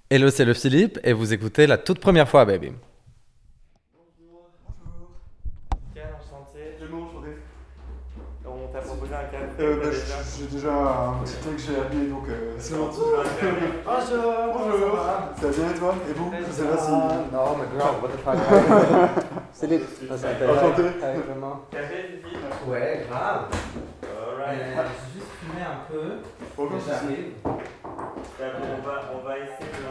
Hello, c'est le Philippe et vous écoutez la toute première fois, baby. Bonjour. Quel enchanté. Tellement enchanté. On t'a proposé un café J'ai déjà un petit thé que j'ai amené, donc c'est bon. Bonjour. Bonjour. Ça va bien et toi? Et vous? Je sais pas si... Non, mais girl, what the fuck. Philippe, Enchanté. avec maman. Café, Philippe? Ouais, grave. Alright. J'ai juste fumé un peu. Aucun Et souci. j'arrive. On va essayer de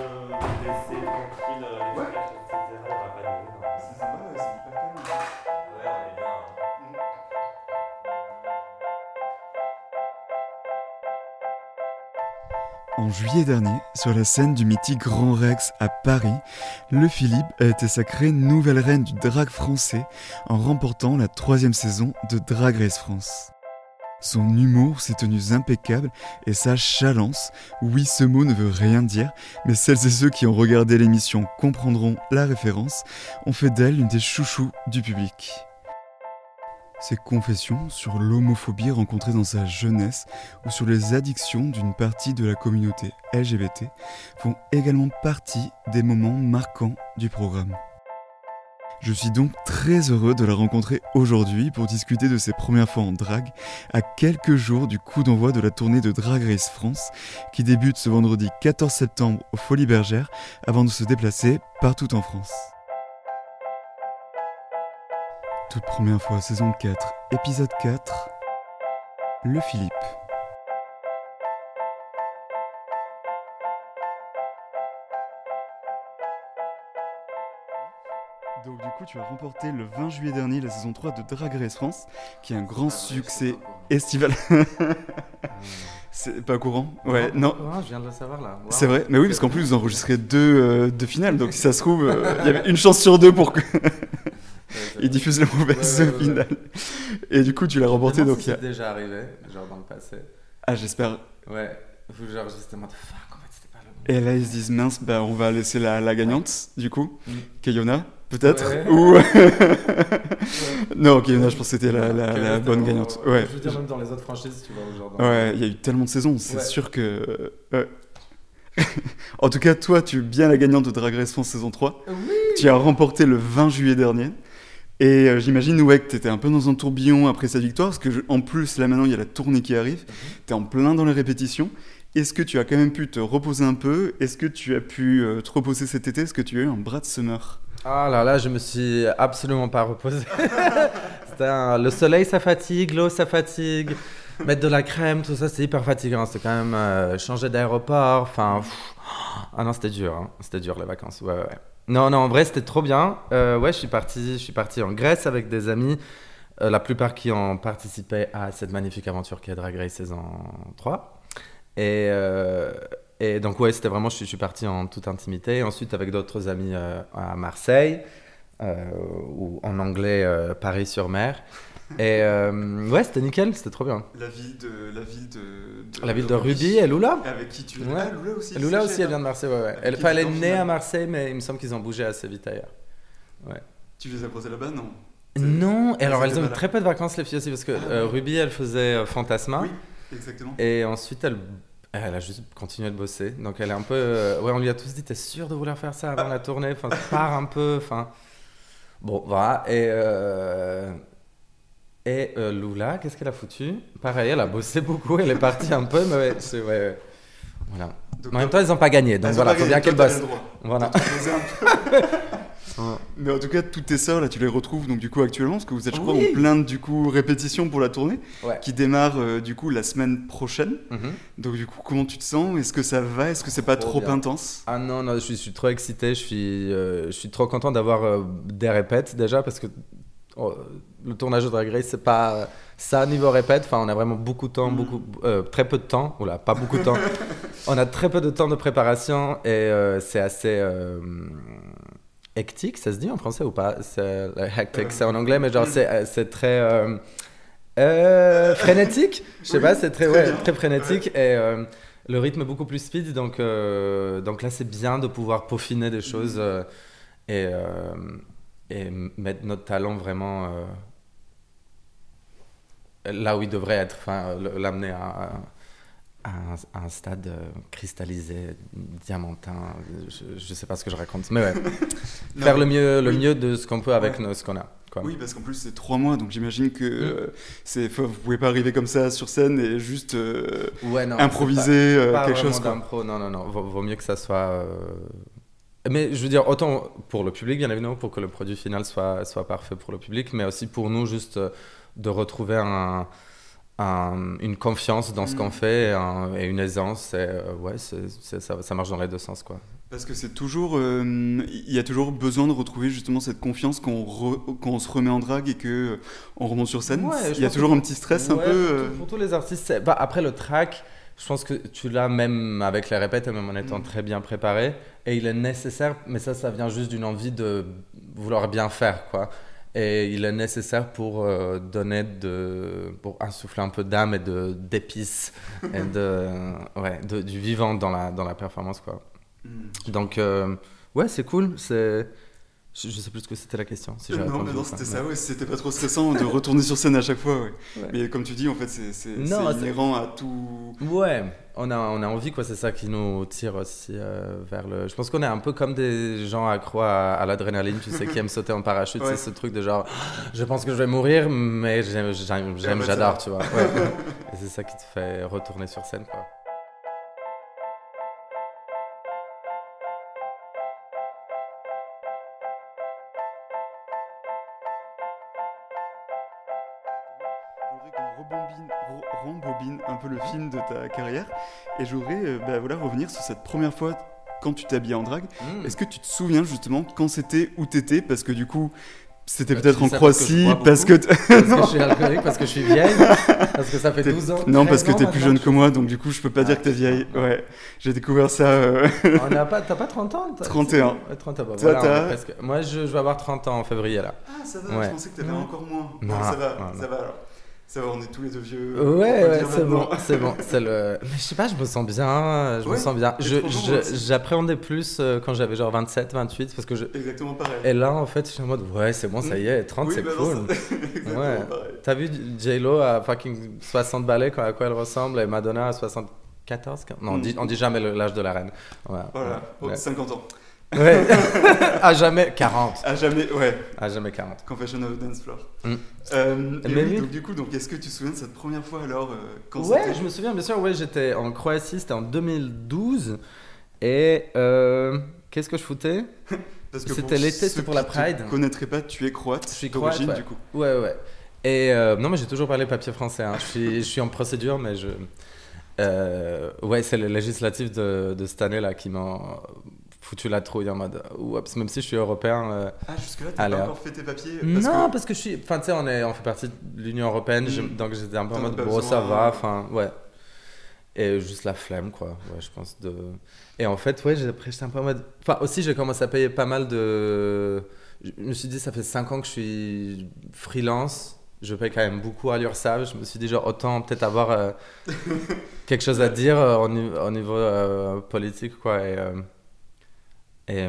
laisser tranquille les Ouais. flashs, etc. Il n'y aura pas de bruit. Non. C'est sympa, c'est hyper calme. Ouais, on est bien. En juillet dernier, sur la scène du mythique Grand Rex à Paris, le Philippe a été sacrée nouvelle reine du drag français en remportant la 3e saison de Drag Race France. Son humour, ses tenues impeccables et sa chalance, oui ce mot ne veut rien dire, mais celles et ceux qui ont regardé l'émission comprendront la référence, ont fait d'elle une des chouchous du public. Ses confessions sur l'homophobie rencontrée dans sa jeunesse ou sur les addictions d'une partie de la communauté LGBT font également partie des moments marquants du programme. Je suis donc très heureux de la rencontrer aujourd'hui pour discuter de ses premières fois en drague à quelques jours du coup d'envoi de la tournée de Drag Race France qui débute ce vendredi 14 septembre aux Folies Bergères avant de se déplacer partout en France. Toute première fois, saison 4, épisode 4, le Philippe. Donc du coup, tu as remporté le 20 juillet dernier la saison 3 de Drag Race France, qui est un grand succès estival. C'est pas courant? Ouais, non. Je viens de le savoir là. Wow. C'est vrai, mais oui, parce qu'en plus vous enregistrez deux finales, donc si ça se trouve, il y avait une chance sur deux pour que ils diffusent la mauvaise finale. Et du coup, tu l'as remporté, donc c'est déjà arrivé, genre dans le passé. Ah, j'espère. Ouais, genre juste en mode fuck, en fait c'était pas le bon. Et là, ils se disent mince, bah on va laisser la gagnante, du coup, Kayona, peut-être, Ouais. ou non, Kayona, je pense que c'était la bonne gagnante. Ouais. Je veux dire même dans les autres franchises, tu vois, genre. Ouais, il y a eu tellement de saisons, c'est Ouais. sûr que. En tout cas, toi, tu es bien la gagnante de Drag Race France saison 3. Oui. Tu as remporté le 20 juillet dernier. Et j'imagine ouais, que tu étais un peu dans un tourbillon après cette victoire, parce que en plus, là maintenant, il y a la tournée qui arrive. Tu es en plein dans les répétitions. Est-ce que tu as quand même pu te reposer un peu? Est-ce que tu as pu te reposer cet été? Est-ce que tu as eu un bras de summer? Ah là, je me suis absolument pas reposé. Le soleil, ça fatigue, l'eau, ça fatigue. Mettre de la crème, tout ça, c'est hyper fatigant. C'est quand même changer d'aéroport. Enfin, ah non, c'était dur. Hein. C'était dur les vacances. Ouais. Non, en vrai, c'était trop bien. Ouais, je suis parti en Grèce avec des amis. La plupart qui ont participé à cette magnifique aventure qui est Drag Race saison 3. Et donc, ouais, c'était vraiment, je suis parti en toute intimité. Ensuite, avec d'autres amis à Marseille, ou en anglais, Paris-sur-Mer. Et ouais, c'était nickel, c'était trop bien. La ville de Ruby et Lula. Avec qui tu es? Ouais. Ah, Lula aussi. Lula aussi, elle vient de Marseille, ouais. Elle est née à Marseille, mais il me semble qu'ils ont bougé assez vite ailleurs. Ouais. Tu les as croisés là-bas, non? Non, et alors elles ont eu pas là. très peu de vacances les filles aussi, parce que Ruby, elle faisait Fantasma. Oui, exactement. Et ensuite, elle a juste continué de bosser. Donc elle est un peu... ouais, on lui a tous dit, t'es sûr de vouloir faire ça avant la tournée? Enfin, pars un peu, enfin... Bon, voilà. Et Lula, qu'est-ce qu'elle a foutu? Pareil, elle a bossé beaucoup, elle est partie un peu, mais ouais. Voilà. Donc, Mais en même temps, ils n'ont pas gagné, donc elles ont voilà, pas faut gagné, bien qu'elle toi, bosse. t'as le droit. Voilà. De te poser un peu. Mais en tout cas, toutes tes sœurs, là, tu les retrouves donc du coup actuellement, parce que vous êtes, je crois, Oui. en plein du coup répétition pour la tournée, Ouais. qui démarre du coup la semaine prochaine. Mhm. Donc du coup, comment tu te sens? Est-ce que ça va? Est-ce que c'est pas Trop trop bien. intense? Ah non, je suis trop excité, je suis trop content d'avoir des répètes déjà, parce que le tournage de Drag Race, c'est pas ça niveau répète. Enfin, on a vraiment beaucoup de temps, très peu de temps. Oula, pas beaucoup de temps. On a très peu de temps de préparation et c'est assez hectique, ça se dit en français ou pas? C'est hectic, c'est en anglais, mais genre c'est très frénétique. Je sais pas, c'est très frénétique et le rythme est beaucoup plus speed. Donc là, c'est bien de pouvoir peaufiner des choses et mettre notre talent vraiment là où il devrait être, enfin l'amener à un stade cristallisé, diamantin. Je sais pas ce que je raconte, mais ouais. Faire le mieux de ce qu'on peut avec ce qu'on a. Quoi. Oui, parce qu'en plus c'est 3 mois, donc j'imagine que vous pouvez pas arriver comme ça sur scène et juste improviser pas quelque chose. D'impro, non. Vaut mieux que ça soit. Mais je veux dire, autant pour le public, bien évidemment, pour que le produit final soit parfait pour le public, mais aussi pour nous, juste de retrouver une confiance dans ce qu'on fait et une aisance. Ça marche dans les deux sens, quoi. Parce que c'est toujours, il y a toujours besoin de retrouver justement cette confiance quand on se remet en drague et que on remonte sur scène. Il y a toujours un petit stress un peu. Pour tous les artistes, après le track, je pense que tu l'as même avec les répètes, même en étant très bien préparé, et il est nécessaire. Mais ça vient juste d'une envie de vouloir bien faire, quoi. Et il est nécessaire pour pour insuffler un peu d'âme et d'épices et du vivant dans la performance, quoi. Donc c'est cool. Je sais plus ce que c'était la question. Si non, c'était ça. Ouais, c'était pas trop stressant de retourner sur scène à chaque fois. Ouais. Mais comme tu dis, en fait, c'est inhérent à tout. Ouais, on a envie, quoi. C'est ça qui nous tire aussi vers le. Je pense qu'on est un peu comme des gens accros à l'adrénaline, tu sais, qui aiment sauter en parachute. C'est ce truc de genre, je pense que je vais mourir, mais j'adore, tu vois. Ouais. Et c'est ça qui te fait retourner sur scène, quoi. Rembobine un peu le film de ta carrière et je voudrais revenir sur cette première fois quand tu t'es habillé en drague. Est-ce que tu te souviens justement quand c'était, où t'étais, parce que du coup c'était peut-être en Croatie, parce que je suis alcoolique, parce que je suis vieille, parce que ça fait 12 ans. Non, parce que t'es plus jeune que moi, donc du coup je peux pas dire que t'es vieille. Ouais, j'ai découvert ça. T'as pas 30 ans 31. 30 ans, voilà, moi je vais avoir 30 ans en février là. Ah ça va, je pensais que t'avais encore moins. Non, ça va alors. Ça va, on est tous les deux vieux. Ouais, c'est bon. Mais je sais pas, je me sens bien. J'appréhendais plus quand j'avais genre 27, 28. Parce que Exactement pareil. Et là, en fait, je suis en mode, c'est bon, ça y est, 30, c'est cool. Exactement pareil. T'as vu J-Lo à fucking 60 balais, à quoi elle ressemble, et Madonna à 74 Non, on dit jamais l'âge de la reine. Voilà, 50 ans. Ouais, à jamais 40. À jamais 40. Confession of a Dance Floor. Donc du coup, est-ce que tu te souviens de cette première fois alors je me souviens bien sûr. Ouais, j'étais en Croatie, c'était en 2012. Et qu'est-ce que je foutais? Parce que c'était l'été, c'était pour la Pride. Je ne connaîtrais pas, tu es croate. Je suis d'origine croate, du coup. Ouais. Et non, mais j'ai toujours parlé papier français. Hein. Je suis en procédure, mais c'est le législatif de cette année là qui m'a foutu la trouille en mode oups, même si je suis européen. Jusque-là, t'as pas encore fait tes papiers parce que je suis. Enfin, tu sais, on fait partie de l'Union Européenne, donc j'étais un peu en mode ça va, enfin, ouais. Et juste la flemme, quoi. Ouais, je pense de. Et en fait, après, j'étais un peu en mode. Enfin, aussi, j'ai commencé à payer pas mal de. Je me suis dit, ça fait 5 ans que je suis freelance. Je paye quand même beaucoup à l'URSSAF. Je me suis dit, genre, autant peut-être avoir quelque chose à dire au niveau politique, quoi. Et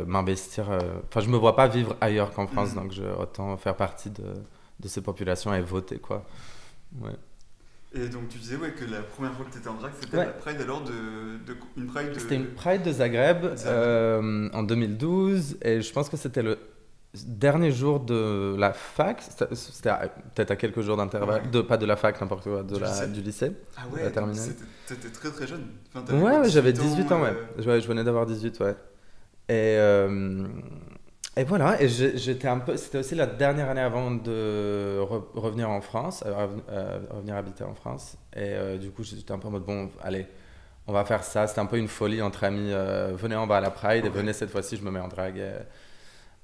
m'investir. Enfin, je me vois pas vivre ailleurs qu'en France, donc autant faire partie de ces populations et voter, quoi. Ouais. Et donc tu disais que la première fois que tu étais en drague, c'était la Pride alors une Pride de... C'était une Pride de Zagreb en 2012, et je pense que c'était le dernier jour de la fac. C'était peut-être à quelques jours d'intervalle, pas de la fac, n'importe quoi, du lycée. Ah ouais, t'étais très très jeune. Enfin, ouais, j'avais 18 ans, ouais. Je venais d'avoir 18, ouais. Et voilà, et j'étais un peu. C'était aussi la dernière année avant de revenir en France, revenir habiter en France. Et du coup, j'étais un peu en mode bon, allez, on va faire ça. C'était un peu une folie entre amis. Venez, on va à la Pride, et venez cette fois-ci, je me mets en drague.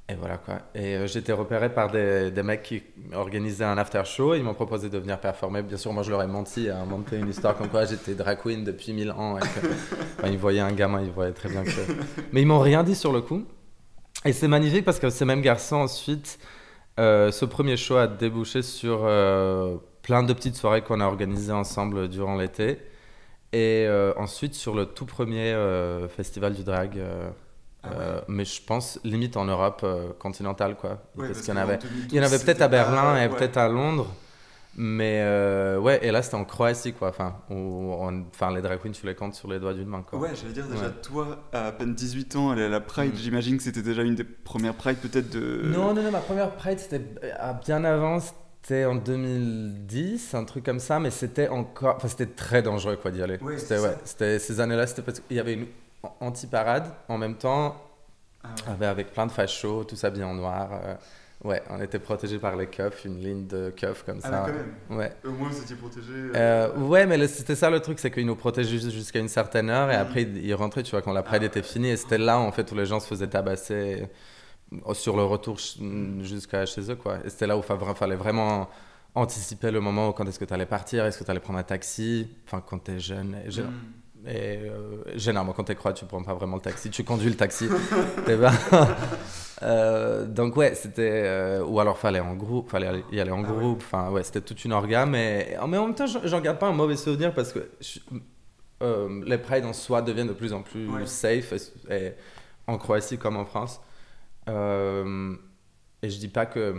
Et voilà quoi. Et j'étais repéré par des mecs qui organisaient un after show. Ils m'ont proposé de venir performer. Bien sûr, moi je leur ai menti, inventé une histoire comme quoi j'étais drag queen depuis 1000 ans. Et que, ils voyaient un gamin, ils voyaient très bien que. Mais ils m'ont rien dit sur le coup. Et c'est magnifique parce que ces mêmes garçons ensuite, ce premier show a débouché sur plein de petites soirées qu'on a organisées ensemble durant l'été. Et ensuite sur le tout premier festival du drag. Mais je pense limite en Europe continentale, quoi. Ouais, parce qu'il y en avait peut-être à Berlin et peut-être à Londres, Mais ouais, et là c'était en Croatie quoi. Enfin, les drag queens, tu les comptes sur les doigts d'une main quoi. Ouais, j'allais dire déjà, Ouais. toi, à peine 18 ans, aller à la Pride, j'imagine que c'était déjà une des premières Pride peut-être de... Non, non, non, ma première Pride c'était bien avant, c'était en 2010, un truc comme ça, mais c'était encore. Enfin, c'était très dangereux quoi d'y aller. Ouais, C'était, c'est ouais, ça. c'était ces années-là, c'était parce qu'il y avait une anti-parade en même temps, Ah ouais. avec plein de fachos, tous habillés en noir. Ouais, on était protégés par les keufs, une ligne de keufs comme Ah ça. mais quand même, Ouais. au moins vous étiez protégé. Ouais, mais c'était ça le truc, c'est qu'ils nous protégeaient jusqu'à une certaine heure et Mhm. après ils rentraient, tu vois, quand la Pride était finie. Et c'était là, en fait, où les gens se faisaient tabasser sur le retour jusqu'à chez eux, quoi. Et c'était là où fallait vraiment anticiper le moment où quand est-ce que tu allais partir, est-ce que tu allais prendre un taxi, enfin, quand tu es jeune. Généralement, quand tu es croate, tu prends pas vraiment le taxi, tu conduis le taxi. T'es pas- donc ouais, c'était ou alors fallait y aller en Ah ouais. groupe. Enfin ouais, c'était toute une orga, mais en même temps, j'en garde pas un mauvais souvenir parce que les prides en soi deviennent de plus en plus Ouais. safe et en Croatie comme en France. Et je dis pas que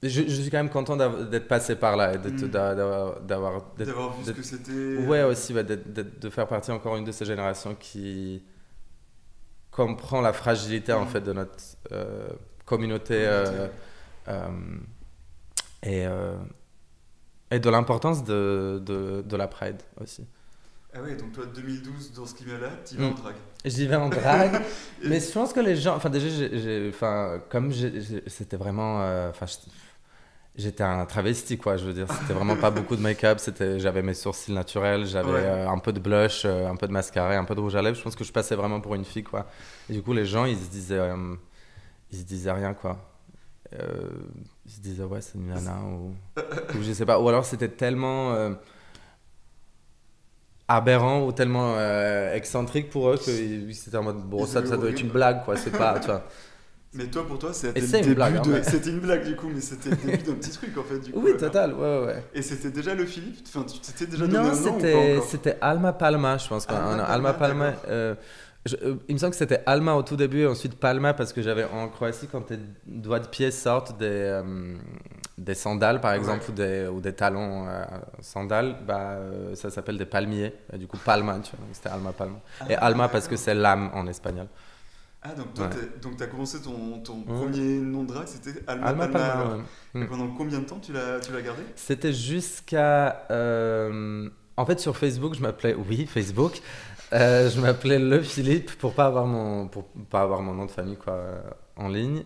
je suis quand même content d'être passé par là et d'avoir D'avoir vu ce d'être- que c'était. ouais aussi ouais, de faire partie encore une de ces générations qui comprend la fragilité en fait de notre communauté euh, et, euh, et de l'importance de la Pride aussi. Ah ouais, donc toi 2012 dans ce climat-là, t'y vas en drague. J'y vais en drague, Et- mais je pense que les gens, enfin déjà, c'était vraiment, j'étais un travesti quoi, je veux dire, c'était vraiment pas beaucoup de make-up, j'avais mes sourcils naturels, j'avais Ouais. un peu de blush, un peu de mascara, un peu de rouge à lèvres, je pense que je passais vraiment pour une fille quoi. Et du coup les gens ils se disaient rien quoi. Ils se disaient ouais c'est une nana ou je sais pas, ou alors c'était tellement aberrant ou tellement excentrique pour eux que c'était en mode bon Ils ça avaient doit être horrible. une blague quoi, c'est pas, tu vois. Mais toi, pour toi, c'était Et le c'est une début blague, hein, de... mais- C'était une blague du coup, mais c'était le début d'un petit truc en fait du coup. Oui total, ouais ouais. Et c'était déjà le Philippe. Enfin, tu t'étais déjà donné Non, un nom ou pas c'était encore? c'était Alma Palma, je pense. Alma Palma, d'accord. Il me semble que c'était Alma au tout début et ensuite Palma parce que j'avais en Croatie, quand tes doigts de pied sortent des sandales par exemple ou des talons sandales, ça s'appelle des palmiers. Et du coup, Palma, tu vois, donc c'était Alma Palma. Et Ah, Alma parce que d'accord. c'est l'âme en espagnol. Ah, donc toi, Ouais. t'as commencé ton premier nom de drague, c'était Alma Alma Palma, Palma, alors. ouais. Et pendant combien de temps tu l'as gardé? C'était jusqu'à. En fait, sur Facebook, je m'appelais. Oui, Facebook. Je m'appelais Le Philippe pour pas avoir mon nom de famille quoi, en ligne.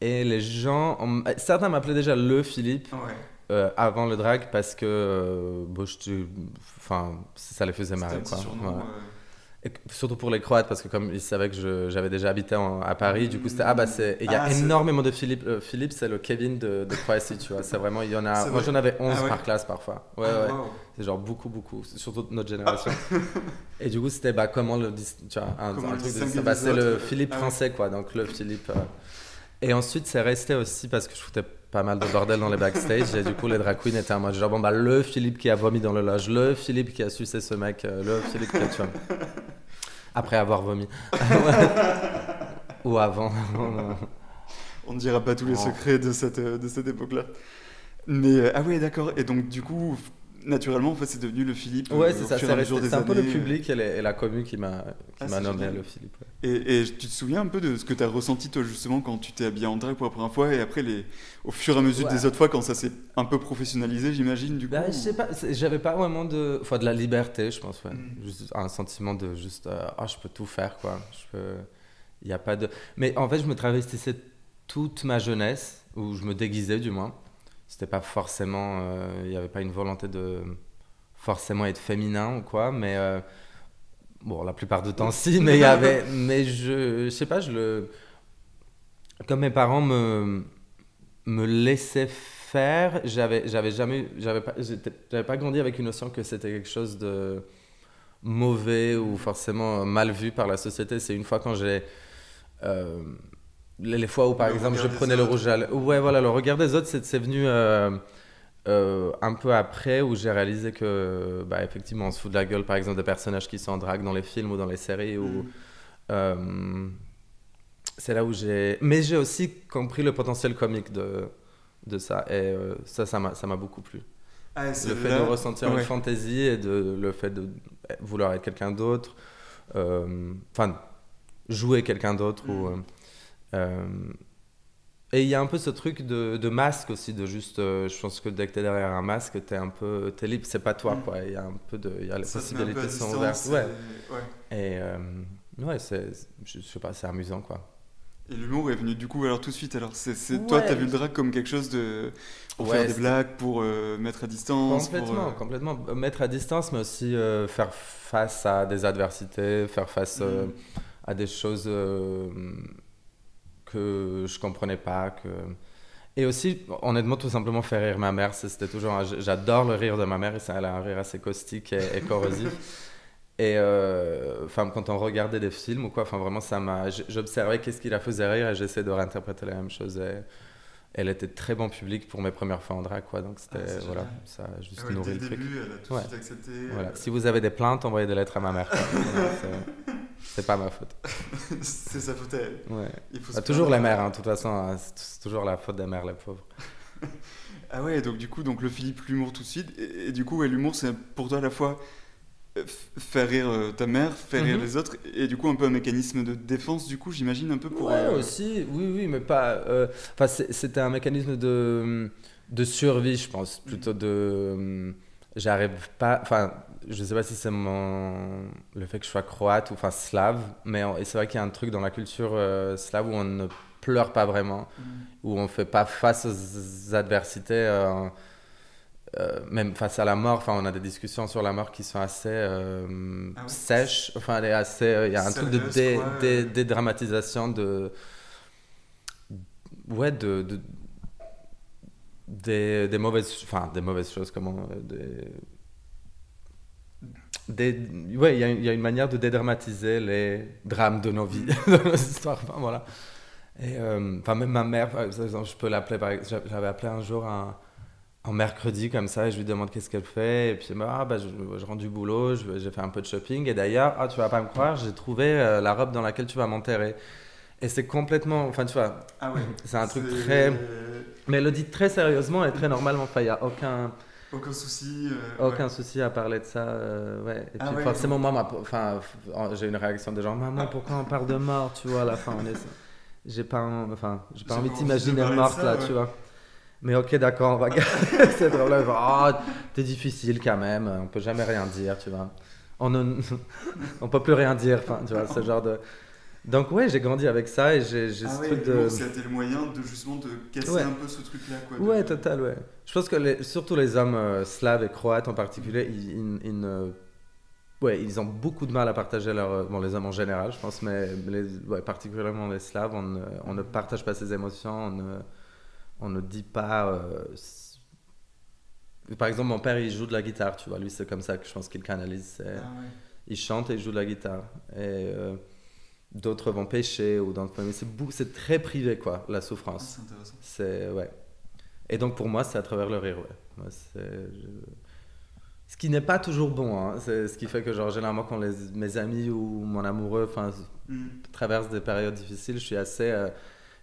Et les gens. Certains m'appelaient déjà Le Philippe Ouais. avant le drag parce que. Enfin, ça les faisait C'était marrer un petit quoi. surnom. Ouais. Et surtout pour les Croates, parce que comme ils savaient que j'avais déjà habité à Paris, du coup c'était il y a c'est- énormément de Philippe. Philippe, c'est le Kevin de Croatie, tu vois. C'est vraiment, il y en a. C'est Moi vrai. j'en avais 11 Ah ouais. par classe parfois. Ouais, Ah, ouais. wow. C'est genre beaucoup, surtout de notre génération. Et du coup c'était comment tu vois, Comment un le truc de distinguer ça. des C'est le autres. Philippe Ah ouais. français quoi, donc le Philippe. Et ensuite c'est resté aussi parce que je foutais pas mal de bordel dans les backstage et du coup les drag queens étaient en mode genre le Philippe qui a vomi dans le loge, le Philippe qui a sucé ce mec, le Philippe qui a tué. Après avoir vomi. Ou avant. On ne dira pas tous les Non. secrets de cette époque-là. Mais ah ouais, d'accord. Et donc du coup, naturellement, en fait, c'est devenu le Philippe. Ouais, au c'est ça. fur et à mesure des C'est un peu le années. public et la commu qui m'a Ah, nommé c'est génial. le Philippe. Ouais. Et tu te souviens un peu de ce que tu as ressenti toi justement quand tu t'es habillé en drag pour la première fois et après au fur et à mesure Ouais. des autres fois quand ça s'est un peu professionnalisé, j'imagine du coup. Je sais pas, j'avais pas vraiment de la liberté, je pense, ouais. Mm. Juste un sentiment de juste je peux tout faire quoi. Il y a pas de mais en fait, je me travestissais toute ma jeunesse ou je me déguisais du moins. C'était pas forcément il y avait pas une volonté de forcément être féminin ou quoi, mais bon, la plupart du temps si, mais je sais pas, comme mes parents me laissaient faire, j'avais pas grandi avec une notion que c'était quelque chose de mauvais ou forcément mal vu par la société. C'est une fois quand j'ai les fois où par Le exemple je regard des prenais le autres. rouge à lèvres. Ouais, voilà, le regard des autres, c'est venu un peu après où j'ai réalisé que effectivement on se fout de la gueule par exemple des personnages qui sont en drague dans les films ou dans les séries ou c'est là où mais j'ai aussi compris le potentiel comique de ça. Et ça m'a beaucoup plu. Ah, Le fait de ressentir une fantaisie et le fait de vouloir être quelqu'un d'autre, enfin, jouer quelqu'un d'autre. Et il y a un peu ce truc de masque aussi, de juste, je pense que dès que t'es derrière un masque, t'es libre, c'est pas toi, quoi. Il y a un peu il y a les possibilités sont ouvertes. Et ouais, je sais pas, c'est amusant, quoi. Et l'humour est venu du coup alors tout de suite. Alors toi, t'as vu le drag comme quelque chose pour faire des blagues, pour mettre à distance. Complètement. Mettre à distance, mais aussi faire face à des adversités, faire face à des choses que je comprenais pas. Et aussi, honnêtement, tout simplement faire rire ma mère. C'était toujours j'adore le rire de ma mère, et elle a un rire assez caustique et corrosif. Et quand on regardait des films ou quoi, vraiment j'observais qu'est-ce qui la faisait rire et j'essayais de réinterpréter la même chose. Et elle était très bon public pour mes premières fois en drag, quoi. Donc c'était ça a juste nourri le truc. Dès le début, elle a tout de suite accepté. Voilà. Si vous avez des plaintes, envoyez des lettres à ma mère. C'est pas ma faute. C'est sa faute à elle. Ouais. Toujours les mères, de toute façon, c'est toujours la faute des mères, les pauvres. Ah ouais, donc du coup, le Philippe, l'humour tout de suite. Et du coup, l'humour, c'est pour toi à la fois faire rire ta mère, faire rire les autres, et du coup un peu un mécanisme de défense, du coup, j'imagine un peu pour... aussi, oui, mais pas... c'était un mécanisme de survie, je pense, plutôt de... j'arrive pas... je sais pas si c'est le fait que je sois croate ou slave, mais c'est vrai qu'il y a un truc dans la culture slave où on ne pleure pas vraiment, où on fait pas face aux adversités... même face à la mort, on a des discussions sur la mort qui sont assez sèches. Il y a un truc de dédramatisation des mauvaises choses. Il y a une manière de dédramatiser les drames de nos vies, de nos histoires. Voilà. Et même ma mère, par exemple, je peux l'appeler. J'avais appelé un jour en mercredi comme ça, et je lui demande qu'est-ce qu'elle fait, et puis je rentre du boulot, j'ai fait un peu de shopping, et d'ailleurs, tu vas pas me croire, j'ai trouvé la robe dans laquelle tu vas m'enterrer. Et c'est complètement, c'est un truc très... Mais elle le dit très sérieusement et très normalement, il n'y a aucun souci. Aucun souci à parler de ça, Et puis forcément, moi, j'ai une réaction de genre, maman, pourquoi on parle de mort, tu vois, à la fin, j'ai pas envie de t'imaginer morte, là, tu vois. Mais ok, d'accord, on va garder cette robe-là. T'es difficile quand même, on peut jamais rien dire, tu vois. On peut plus rien dire, tu vois, ce genre de... Donc j'ai grandi avec ça et j'ai ce truc de... C'était le moyen de justement de casser un peu ce truc-là, quoi. Total. Je pense que surtout les hommes slaves et croates en particulier, ils ont beaucoup de mal à partager les hommes en général, je pense, mais particulièrement les slaves, on ne partage pas ses émotions, on ne dit pas... Par exemple, mon père, il joue de la guitare, tu vois. Lui, c'est comme ça que je pense qu'il canalise. Il chante et il joue de la guitare. Et d'autres vont pêcher. Mais c'est très privé, quoi, la souffrance. C'est intéressant. Et donc, pour moi, c'est à travers le rire, Moi, ce qui n'est pas toujours bon, hein. C'est ce qui fait que, généralement, quand mes amis ou mon amoureux traversent des périodes difficiles, je suis assez...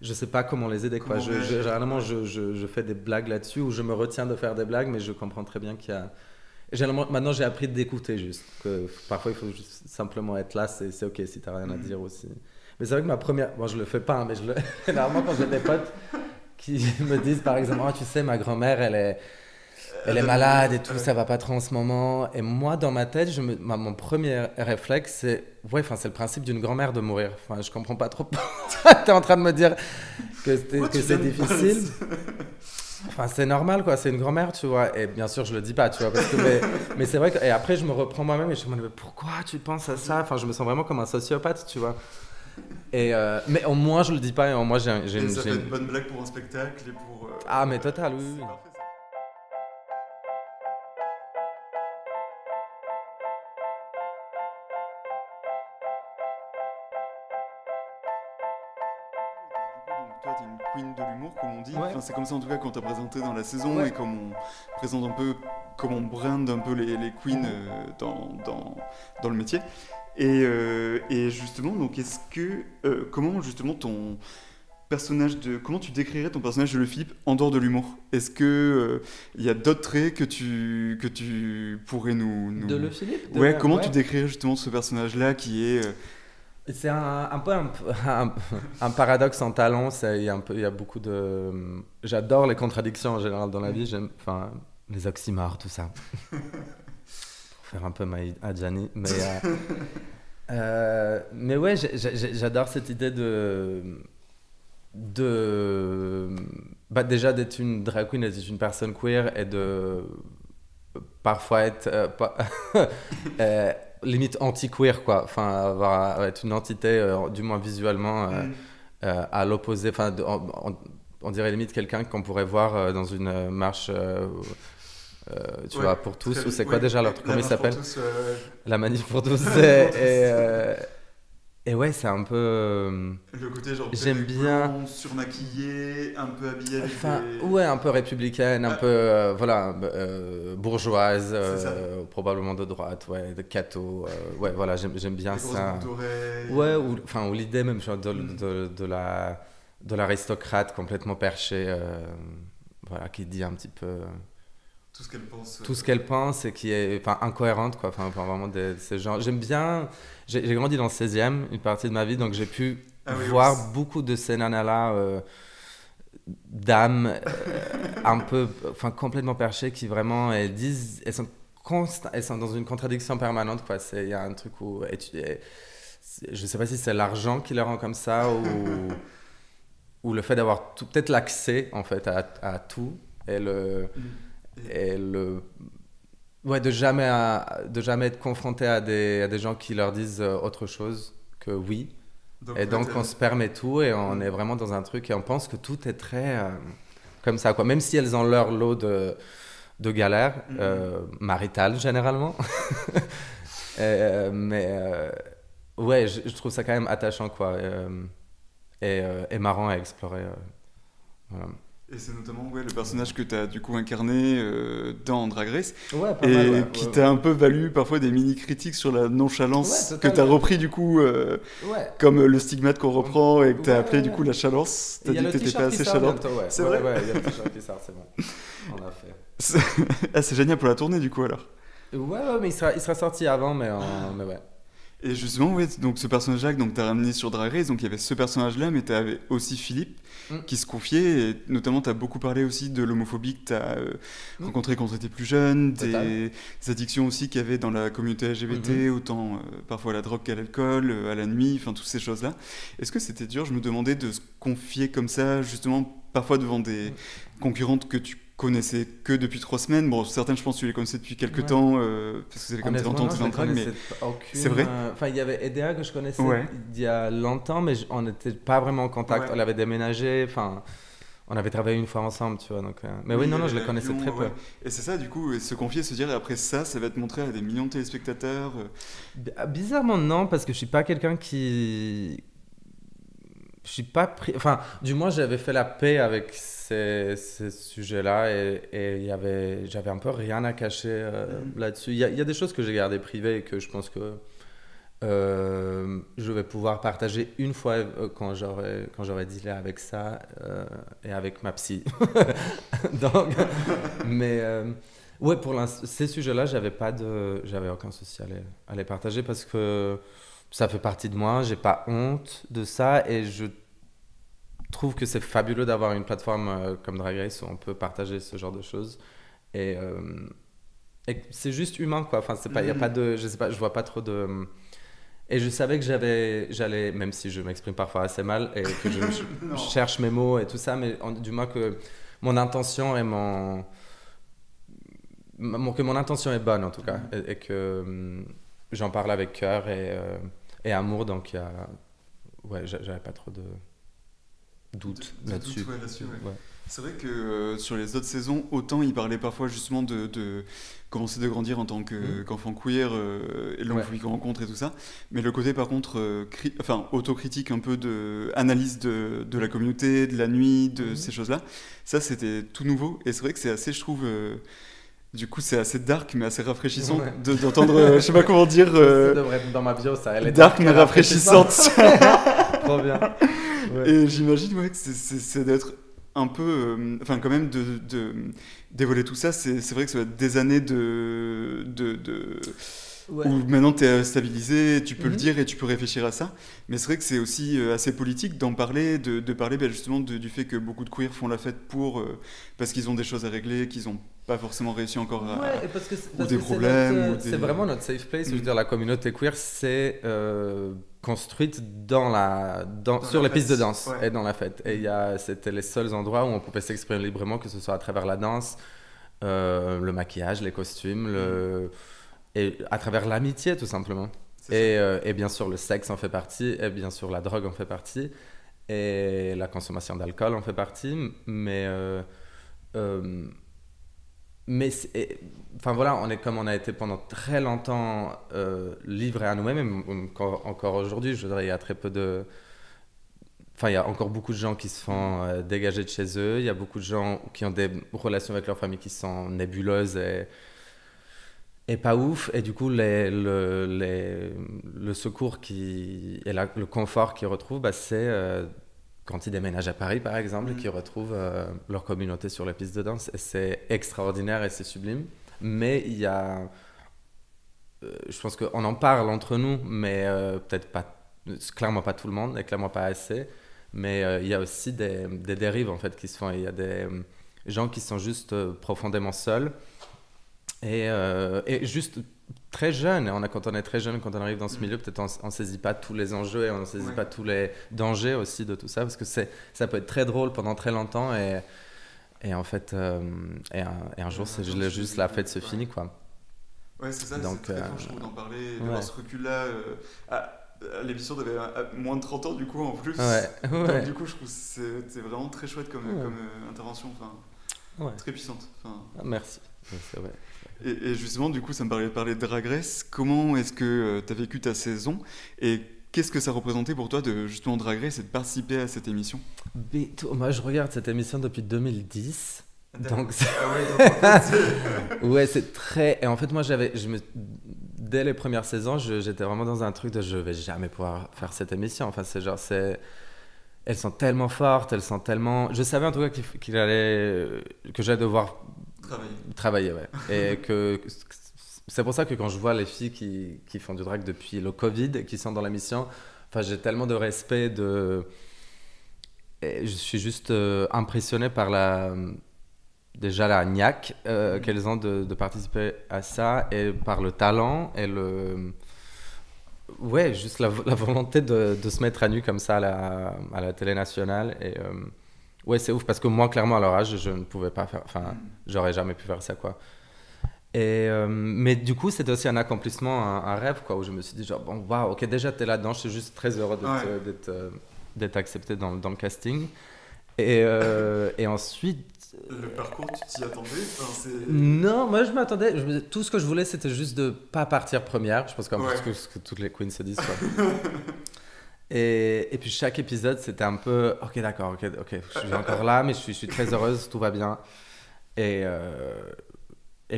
je sais pas comment les aider, quoi. Généralement, je fais des blagues là-dessus, ou je me retiens de faire des blagues, mais je comprends très bien qu'il y a... Généralement, maintenant, j'ai appris d'écouter juste. Que parfois, il faut juste simplement être là, c'est ok si t'as rien à dire aussi. Mais c'est vrai que ma première... Bon, je le fais pas, mais généralement, quand j'ai des potes qui me disent, par exemple, tu sais, ma grand-mère, elle est malade et tout, ça va pas trop en ce moment. Et moi, dans ma tête, mon premier réflexe, c'est c'est le principe d'une grand-mère de mourir. Je comprends pas trop. T'es en train de me dire que c'est difficile. C'est normal, quoi. C'est une grand-mère, tu vois. Et bien sûr, je le dis pas, tu vois. Mais c'est vrai que... Et après, je me reprends moi-même et je me dis, mais pourquoi tu penses à ça? Je me sens vraiment comme un sociopathe, tu vois. Mais au moins, je le dis pas, et au moins, j'ai ça fait une bonne blague pour un spectacle et pour... mais total, oui. Toi, t'es une queen de l'humour, comme on dit. C'est comme ça, en tout cas, quand t'as présenté dans la saison et comme on présente un peu, comme on brinde un peu les queens dans le métier. Et justement, donc, comment justement Comment tu décrirais ton personnage de Le Philippe en dehors de l'humour? Est-ce que il y a d'autres traits que tu pourrais nous... De Le Philippe Ouais, comment tu décrirais justement ce personnage-là qui est... C'est un peu un paradoxe en talent. Il y a beaucoup de... J'adore les contradictions en général dans la vie. Enfin, les oxymores, tout ça. Pour faire un peu Adjani. Mais ouais, j'adore cette idée déjà d'être une drag queen, d'être une personne queer et de parfois être limite anti-queer, quoi. Enfin, être une entité, du moins visuellement, à l'opposé. Enfin, on dirait limite quelqu'un qu'on pourrait voir dans une marche, tu vois, pour tous. Ou c'est quoi déjà leur truc? Comment il s'appelle? La manif pour tous. Et ouais, c'est un peu... Le côté genre j'aime bien surmaquillé, un peu habillé avec ouais, un peu républicaine, un peu bourgeoise, probablement de droite, ouais, de catho. Ouais, voilà, j'aime bien ça. Ouais, ou l'idée même genre, de l'aristocrate complètement perché, voilà, qui dit un petit peu... Tout ce qu'elle pense et qui est incohérente, quoi. Vraiment ces gens. J'aime bien. J'ai grandi dans le 16e, une partie de ma vie, donc j'ai pu voir beaucoup de ces nanas-là, dames, un peu, complètement perchées, qui vraiment, elles sont dans une contradiction permanente, quoi. Il y a un truc où, je sais pas si c'est l'argent qui les rend comme ça ou le fait d'avoir peut-être l'accès en fait à tout de jamais être confronté à des gens qui leur disent autre chose que oui. Donc on se permet tout et on est vraiment dans un truc et on pense que tout est très comme ça, quoi. Même si elles ont leur lot de galères maritales généralement. Ouais, je trouve ça quand même attachant, quoi, et marrant à explorer. Voilà. Et c'est notamment le personnage que tu as du coup incarné dans Drag Race, qui t'a un peu valu parfois des mini-critiques sur la nonchalance que tu as repris du coup comme le stigmate qu'on reprend et que tu as appelé du coup la chalance. Tu as dit que tu n'étais pas assez chalante. C'est vrai. Ouais, il y a le t-shirt qui sort, c'est bon. On l'a fait. C'est génial pour la tournée du coup alors. Ouais, mais il sera sorti avant, mais ouais. Et justement, donc ce personnage-là, donc tu as ramené sur Drag Race, donc il y avait ce personnage-là, mais tu avais aussi Philippe qui se confiait, et notamment tu as beaucoup parlé aussi de l'homophobie que tu as rencontrée quand tu étais plus jeune, des addictions aussi qu'il y avait dans la communauté LGBT, autant parfois à la drogue qu'à l'alcool, à la nuit, toutes ces choses-là. Est-ce que c'était dur, je me demandais, de se confier comme ça, justement, parfois devant des concurrentes que tu connaissais que depuis 3 semaines. Bon, certaines, je pense que tu les connaissais depuis quelques temps, parce que c'est comme longtemps que tu es en drague, mais c'est vrai. Il y avait Edea que je connaissais il y a longtemps, mais on n'était pas vraiment en contact. Elle avait déménagé, on avait travaillé une fois ensemble, tu vois. Donc, mais oui, non, je les connaissais très peu. Et c'est ça, du coup, se confier, se dire, après ça va être montré à des millions de téléspectateurs. Bizarrement, non, parce que je suis pas quelqu'un qui... Je suis pas pris... du moins, j'avais fait la paix avec ces sujets-là et j'avais un peu rien à cacher là-dessus. Il y a des choses que j'ai gardées privées et que je pense que je vais pouvoir partager une fois quand j'aurai dealé avec ça et avec ma psy. Donc, mais ouais, pour ces sujets-là, j'avais aucun souci à les partager parce que ça fait partie de moi, j'ai pas honte de ça et je trouve que c'est fabuleux d'avoir une plateforme comme Drag Race où on peut partager ce genre de choses et c'est juste humain, quoi. C'est pas, y a pas de, je sais pas, je vois pas trop de... Et je savais que j'allais, même si je m'exprime parfois assez mal et que je cherche mes mots et tout ça, mais du moins que mon intention et que mon intention est bonne en tout cas et que j'en parle avec cœur et amour, donc j'avais pas trop de doute là-dessus. Ouais. C'est vrai que sur les autres saisons, autant il parlait parfois justement de commencer de grandir en tant qu'enfant queer et l'homophobie qu'on rencontre et tout ça, mais le côté par contre autocritique, un peu de analyse de la communauté, de la nuit, de ces choses-là, ça c'était tout nouveau et c'est vrai que c'est assez, je trouve... Du coup, c'est assez dark, mais assez rafraîchissant d'entendre, je sais pas comment dire... Ça devrait être dans ma bio, ça. Elle est dark mais rafraîchissante. Trop bien. Ouais. Et j'imagine que c'est d'être un peu, enfin quand même d'évoluer tout ça, c'est vrai que ça va être des années Ouais. où maintenant tu es stabilisé, tu peux le Mhm. dire et tu peux réfléchir à ça. Mais c'est vrai que c'est aussi assez politique d'en parler, de parler justement du fait que beaucoup de queers font la fête parce qu'ils ont des choses à régler, qu'ils n'ont pas forcément réussi encore à... Ouais, et parce que, ou des problèmes, ou des... c'est vraiment notre safe place. Je veux Mm. dire, la communauté queer, c'est construite sur la les pistes de fête, danse ouais. et dans la fête. Et c'était les seuls endroits où on pouvait s'exprimer librement, que ce soit à travers la danse, le maquillage, les costumes, et à travers l'amitié, tout simplement. C'est ça. Et bien sûr, le sexe en fait partie, et bien sûr, la drogue en fait partie, et la consommation d'alcool en fait partie, euh, enfin voilà, on est comme on a été pendant très longtemps livrés à nous-mêmes, et encore aujourd'hui, je dirais, il y a très peu de... Enfin, il y a encore beaucoup de gens qui se font dégager de chez eux, il y a beaucoup de gens qui ont des relations avec leur famille qui sont nébuleuses et pas ouf, et du coup, le secours le confort qu'ils retrouvent, bah, c'est quand ils déménagent à Paris, par exemple, et qu'ils retrouvent leur communauté sur les pistes de danse. Et c'est extraordinaire et c'est sublime. Mais il y a... je pense qu'on en parle entre nous, mais peut-être pas... Clairement pas tout le monde, et clairement pas assez. Mais il y a aussi des dérives, en fait, qui se font. Il y a des gens qui sont juste profondément seuls et juste très jeune, quand on est très jeune, quand on arrive dans ce milieu, peut-être on ne saisit pas tous les enjeux et on ne saisit pas tous les dangers aussi de tout ça, parce que ça peut être très drôle pendant très longtemps et en fait, et un jour, juste la fête se finit, quoi. Ouais, c'est ça, Donc, c'est très fort, je trouve, d'en parler, ouais. d'avoir ce recul-là. L'émission avait moins de 30 ans, du coup, en plus. Ouais, Donc, ouais. du coup, je trouve que c'est vraiment très chouette comme intervention, enfin, Ouais. très puissante. Enfin, Ah, merci. C'est vrai. et justement, du coup, ça me parlait de parler de Drag Race. Comment est-ce que tu as vécu ta saison et qu'est-ce que ça représentait pour toi de justement Drag Race et de participer à cette émission? Moi, je regarde cette émission depuis 2010. Donc, ouais, c'est très. Et en fait, moi, dès les premières saisons, j'étais vraiment dans un truc de je vais jamais pouvoir faire cette émission. Enfin, c'est genre, elles sont tellement fortes, elles sont tellement. Je savais en tout cas que j'allais devoir travailler, ouais. Et c'est pour ça que quand je vois les filles qui font du drag depuis le Covid et qui sont dans l'émission, enfin, j'ai tellement de respect et je suis juste impressionné par déjà la niaque qu'elles ont de participer à ça et par le talent et ouais, juste la volonté de se mettre à nu comme ça à la télé nationale. Et ouais, c'est ouf parce que moi, clairement, à leur âge, je ne pouvais pas faire. Enfin, j'aurais jamais pu faire ça, quoi. Mais du coup, c'était aussi un accomplissement, un rêve, quoi, où je me suis dit, genre, bon, waouh, ok, déjà, t'es là-dedans, je suis juste très heureux d'être accepté dans le casting. Et ensuite. Le parcours, tu t'y attendais? Non, moi je m'attendais. Tout ce que je voulais, c'était juste de pas partir première. Je pense qu'en plus ce que toutes les queens se disent. Quoi. et puis chaque épisode, c'était un peu ok, d'accord, ok, je suis encore là, mais je suis très heureuse, tout va bien. Et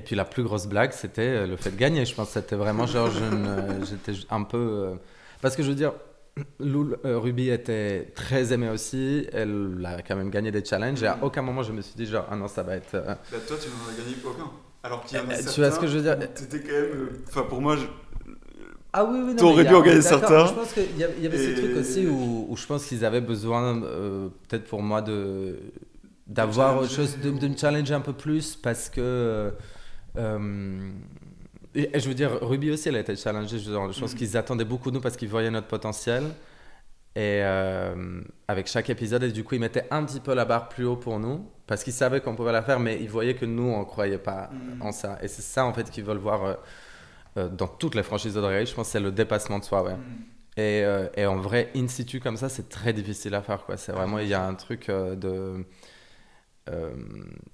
puis la plus grosse blague, c'était le fait de gagner. Je pense que c'était vraiment genre, j'étais un peu. Parce que je veux dire. Loul, Ruby était très aimée aussi, elle a quand même gagné des challenges et à aucun moment je me suis dit genre ah non ça va être... Bah, toi tu n'en as gagné aucun, alors qu'il y en a certains, tu vois ce que je veux dire? T'étais quand même... Enfin pour moi, Ah oui, non, t'aurais dû en gagner certains. Je pense qu'il y avait ce truc aussi où je pense qu'ils avaient besoin peut-être pour moi d'avoir autre chose, de me challenger un peu plus parce que... et je veux dire, Ruby aussi, elle a été challengée. Je pense qu'ils attendaient beaucoup de nous parce qu'ils voyaient notre potentiel. Et avec chaque épisode, et du coup, ils mettaient un petit peu la barre plus haut pour nous parce qu'ils savaient qu'on pouvait la faire, mais ils voyaient que nous, on ne croyait pas en ça. Et c'est ça, en fait, qu'ils veulent voir dans toutes les franchises de Drag Race. Je pense que c'est le dépassement de soi, ouais. Et en vrai, in situ comme ça, c'est très difficile à faire, quoi. C'est vraiment, il y a un truc de...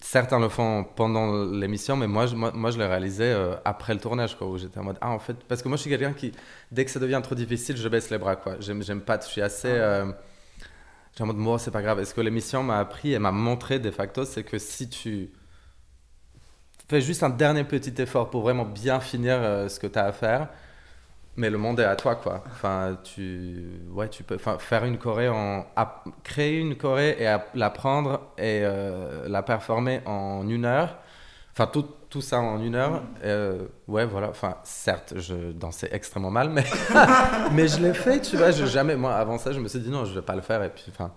certains le font pendant l'émission, mais moi je l'ai réalisé après le tournage, quoi, où j'étais en mode en fait, parce que moi je suis quelqu'un qui dès que ça devient trop difficile je baisse les bras, quoi. J'aime pas, je suis assez j'ai en mode moi c'est pas grave. Et ce que l'émission m'a appris et m'a montré de facto, c'est que si tu fais juste un dernier petit effort pour vraiment bien finir ce que tu as à faire, mais le monde est à toi, quoi. Enfin, tu peux faire une choré, créer une choré et l'apprendre et la performer en 1 heure. Enfin, tout ça en 1 heure. Ouais, voilà. Enfin, certes, je dansais extrêmement mal, mais, mais je l'ai fait, tu vois. Moi, avant ça, je me suis dit non, je vais pas le faire. Et puis, enfin.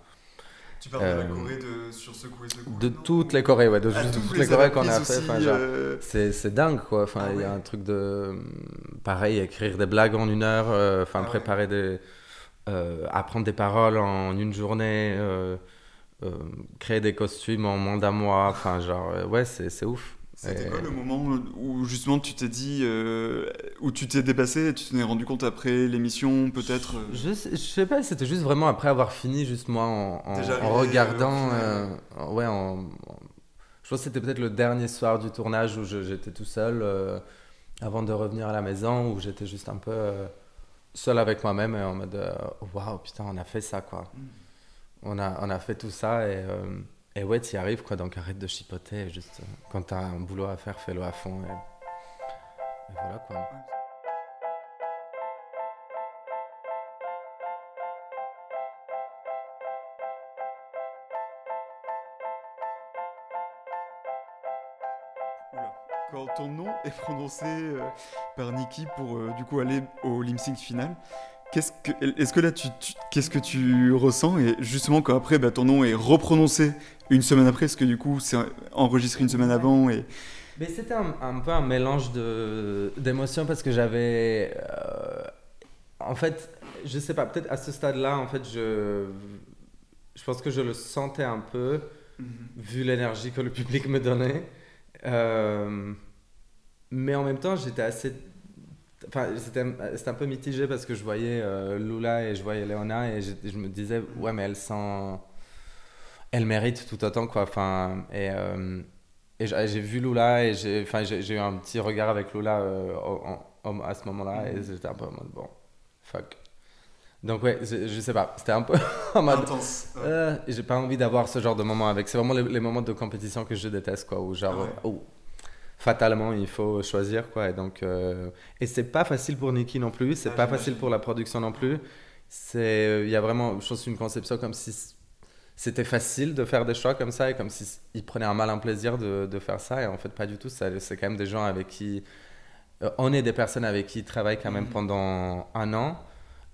Tu parles de la choré sur ce coup et ce coup. De toutes les chorés, ouais, de toutes les chorés qu'on a fait. Enfin, genre, c'est dingue, quoi. Enfin, il y a un truc de, pareil, écrire des blagues en 1 heure. Préparer apprendre des paroles en une journée. Créer des costumes en moins d'1 mois. Enfin, genre, ouais, c'est ouf. C'était quoi le moment où justement tu t'es dit, où tu t'es dépassé et tu t'en es rendu compte après l'émission peut-être je sais pas, c'était juste vraiment après avoir fini, juste moi en regardant. Je pense que c'était peut-être le dernier soir du tournage où j'étais tout seul avant de revenir à la maison, où j'étais juste un peu seul avec moi-même et en mode waouh, putain, on a fait ça, quoi. On a fait tout ça et ouais, t'y arrives, quoi. Donc arrête de chipoter. Juste, quand t'as un boulot à faire, fais-le à fond. Et voilà, quoi. Quand ton nom est prononcé par Niki pour du coup aller au lip sync final, est-ce que là qu'est-ce que tu ressens, et justement quand après ton nom est reprononcé une semaine après, parce que du coup c'est enregistré une semaine avant et... Mais c'était un peu un mélange d'émotions parce que j'avais en fait, je sais pas, peut-être à ce stade-là, en fait, je pense que je le sentais un peu vu l'énergie que le public me donnait, mais en même temps j'étais assez... Enfin, c'était un peu mitigé parce que je voyais Lula et je voyais Léona et je me disais, ouais, mais elle mérite tout autant, quoi. Enfin, et j'ai vu Lula et j'ai eu un petit regard avec Lula à ce moment-là et j'étais un peu en mode, bon, fuck. Donc, ouais, je sais pas, c'était un peu en mode. Intense. J'ai pas envie d'avoir ce genre de moment avec. C'est vraiment les moments de compétition que je déteste, quoi, où genre. Fatalement, il faut choisir, quoi. Et donc, et c'est pas facile pour Niki non plus, c'est pas facile pour la production non plus. Il y a vraiment, je pense, une conception comme si c'était facile de faire des choix comme ça et comme si ils prenaient un malin plaisir de faire ça. Et en fait, pas du tout. C'est quand même des gens avec qui on est des personnes avec qui ils travaillent quand même pendant 1 an.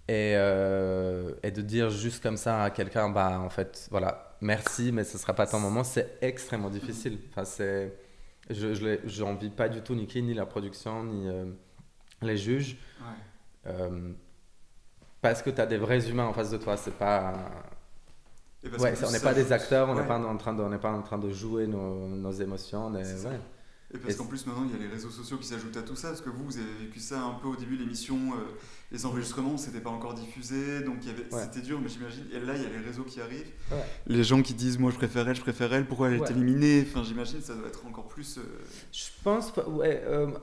Et de dire juste comme ça à quelqu'un, bah en fait, voilà, merci, mais ce sera pas ton moment, c'est extrêmement difficile. Enfin, je n'envie pas du tout Niki, ni la production, ni les juges. Parce que tu as des vrais humains en face de toi. C'est pas... on n'est pas des acteurs, on n'est pas en train de jouer nos émotions. Et parce qu'en plus maintenant il y a les réseaux sociaux qui s'ajoutent à tout ça, parce que vous avez vécu ça un peu au début de l'émission, les enregistrements c'était pas encore diffusé, donc c'était dur, mais j'imagine, et là il y a les réseaux qui arrivent, les gens qui disent moi je préfère elle, pourquoi elle est éliminée, enfin j'imagine ça doit être encore plus... Je pense,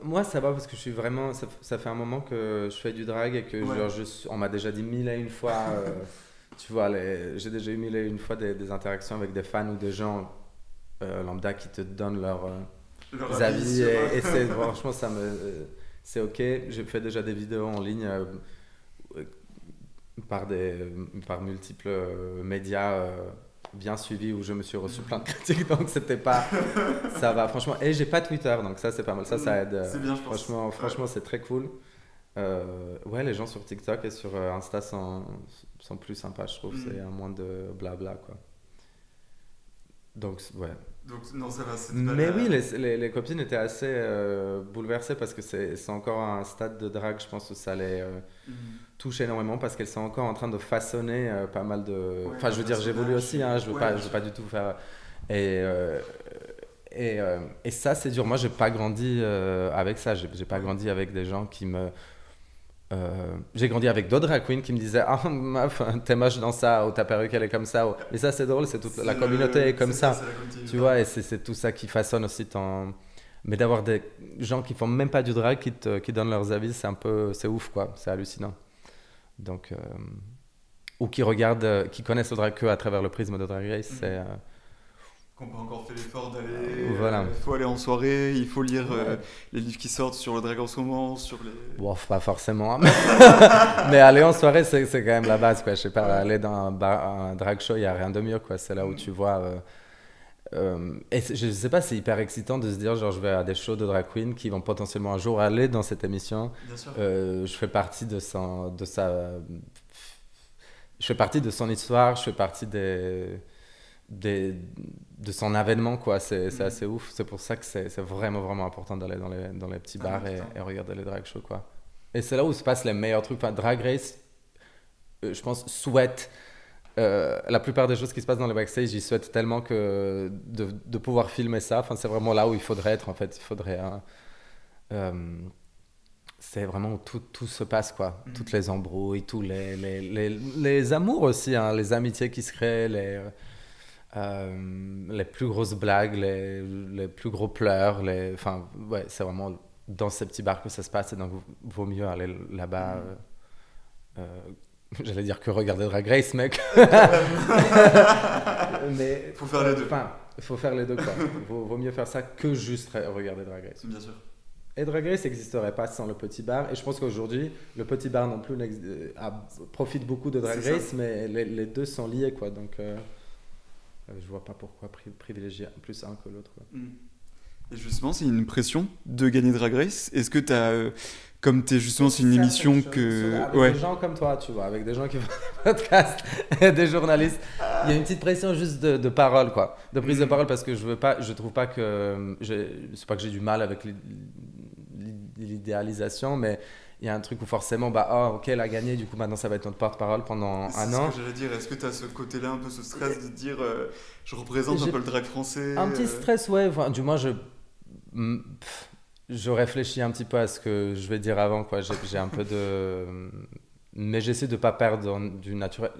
moi ça va parce que je suis vraiment, ça fait un moment que je fais du drag et que on m'a déjà dit 1001 fois, tu vois, j'ai déjà eu 1001 fois des interactions avec des fans ou des gens lambda qui te donnent leurs avis et franchement c'est ok. J'ai fait déjà des vidéos en ligne par multiples médias bien suivis où je me suis reçu plein de critiques, donc c'était pas ça va franchement, et j'ai pas Twitter donc ça c'est pas mal, ça aide. C'est bien, je pense. Franchement c'est très cool. Les gens sur TikTok et sur Insta sont plus sympas, je trouve. C'est un moins de blabla, quoi. Donc non, ça va, mais oui, les copines étaient assez bouleversées parce que c'est encore un stade de drague, je pense, où ça les touche énormément parce qu'elles sont encore en train de façonner pas mal de... Enfin, je veux dire, j'évolue aussi, hein, je veux pas du tout faire... Et ça, c'est dur. Moi, j'ai pas grandi avec ça. J'ai pas grandi avec des gens qui me... j'ai grandi avec d'autres drag queens qui me disaient ah meuf t'es moche dans ça ou ta perruque elle est comme ça mais ça c'est drôle, c'est toute la communauté est comme ça, tu vois, et c'est tout ça qui façonne aussi mais d'avoir des gens qui font même pas du drag qui donnent leurs avis, c'est ouf, quoi, c'est hallucinant. Donc ou qui regardent qui connaissent le drag que à travers le prisme de Drag Race, Qu'on peut encore faire l'effort d'aller. Voilà. Il faut aller en soirée, il faut lire les livres qui sortent sur le drag en ce moment, sur les. Bon, pas forcément. Mais aller en soirée, c'est quand même la base, quoi. Je sais pas, aller dans un drag show, il n'y a rien de mieux, quoi. C'est là où tu vois. Et je sais pas, c'est hyper excitant de se dire, genre, je vais à des shows de drag queen qui vont potentiellement un jour aller dans cette émission. Bien sûr. Je fais partie je fais partie de son histoire, je fais partie de son avènement, quoi. C'est assez ouf. C'est pour ça que c'est vraiment, vraiment important d'aller dans les petits bars et regarder les drag shows, quoi. Et c'est là où se passent les meilleurs trucs. Enfin, Drag Race, je pense, souhaite la plupart des choses qui se passent dans les backstage, ils souhaitent tellement que de pouvoir filmer ça. Enfin, c'est vraiment là où il faudrait être, en fait. Il faudrait... c'est vraiment où tout se passe, quoi. Toutes les embrouilles, tous les amours aussi, hein, les amitiés qui se créent, les plus grosses blagues, les plus gros pleurs. Enfin, ouais, c'est vraiment dans ces petits bars que ça se passe, et donc vaut mieux aller là-bas. J'allais dire que regarder Drag Race, mec. Mais faut faire les deux. Enfin, il faut faire les deux, quoi. Vaut mieux faire ça que juste regarder Drag Race. Bien sûr. Et Drag Race n'existerait pas sans le petit bar. Et je pense qu'aujourd'hui, le petit bar non plus profite beaucoup de Drag Race, mais les deux sont liés, quoi. Donc, je vois pas pourquoi privilégier plus un que l'autre, quoi. Et justement, c'est une pression de gagner Drag Race. Est-ce que tu as, comme tu es justement, c'est une émission que... Avec des gens comme toi, tu vois, avec des gens qui font des podcasts et des journalistes, il y a une petite pression juste de parole, quoi. De prise de parole, parce que je trouve pas que... C'est pas que j'ai du mal avec l'idéalisation, mais il y a un truc où forcément, ok, elle a gagné, du coup maintenant ça va être notre porte-parole pendant un an. C'est ce que j'allais dire. Est-ce que tu as ce côté-là, un peu ce stress de dire je représente un peu le drag français Un petit stress, ouais. Enfin, du moins, je réfléchis un petit peu à ce que je vais dire avant, quoi. J'ai un peu de... Mais j'essaie de ne pas perdre du naturel,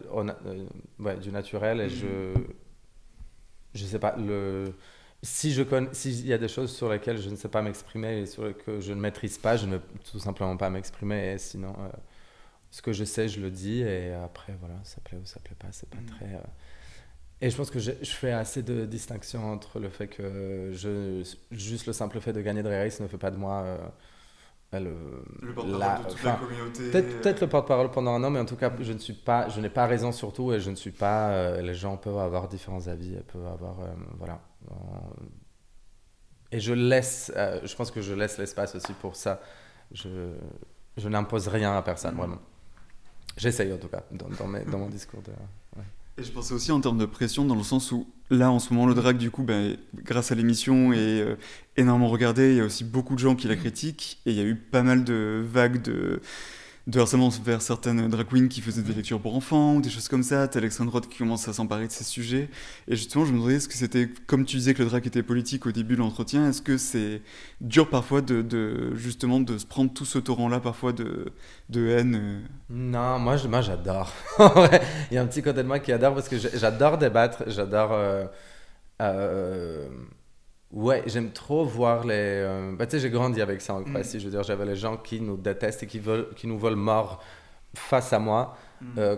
du naturel, et je sais pas, s'il y a des choses sur lesquelles je ne sais pas m'exprimer et sur lesquelles je ne maîtrise pas, je ne vais tout simplement pas m'exprimer, et sinon ce que je sais, je le dis, et après voilà, ça plaît ou ça plaît pas, c'est pas très... Et je pense que je fais assez de distinction entre le fait que juste le simple fait de gagner Drag Race ne fait pas de moi le porte-parole de toute la communauté. Peut-être le porte-parole pendant un an, mais en tout cas, je n'ai pas raison surtout, et je ne suis pas... les gens peuvent avoir différents avis, et peuvent avoir... voilà. Et je pense que je laisse l'espace aussi pour ça. Je n'impose rien à personne, vraiment. J'essaye en tout cas, dans mon discours. Et je pensais aussi en termes de pression, dans le sens où, là, en ce moment, le drag, du coup, grâce à l'émission, est énormément regardé. Il y a aussi beaucoup de gens qui la critiquent. Et il y a eu pas mal de vagues de harcèlement vers certaines drag queens qui faisaient des lectures pour enfants, ou des choses comme ça. T'as Alexandre Roth qui commence à s'emparer de ces sujets. Et justement, je me demandais, est-ce que c'était, comme tu disais que le drag était politique au début de l'entretien, est-ce que c'est dur parfois justement de se prendre tout ce torrent-là, parfois de haine Non, moi j'adore. Il y a un petit côté de moi qui adore, parce que j'adore débattre, j'adore... ouais, j'aime trop voir les... tu sais, j'ai grandi avec ça en Croatie. Je veux dire, j'avais les gens qui nous détestent et qui nous veulent morts face à moi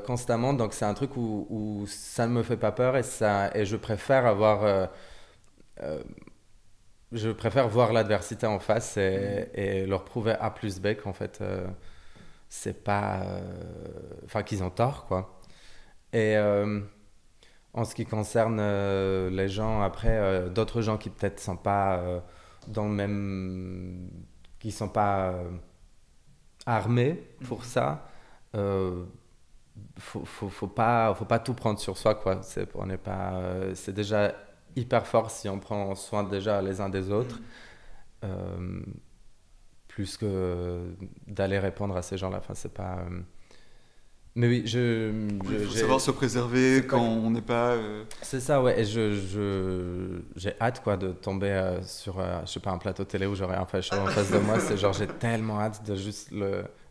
constamment. Donc c'est un truc où ça ne me fait pas peur, et je préfère avoir... je préfère voir l'adversité en face et leur prouver A plus B qu'en fait, c'est pas... Enfin, qu'ils ont tort, quoi. Et... en ce qui concerne les gens, après, d'autres gens qui peut-être sont pas dans le même... qui sont pas armés pour ça, faut pas tout prendre sur soi, quoi. C'est déjà hyper fort si on prend soin déjà les uns des autres, plus que d'aller répondre à ces gens-là. Enfin, c'est pas... Mais oui, il faut savoir se préserver quand on n'est pas... C'est ça, ouais. Et j'ai hâte, quoi, de tomber sur, je sais pas, un plateau télé où j'aurai un facho en face de moi. C'est genre, j'ai tellement hâte de juste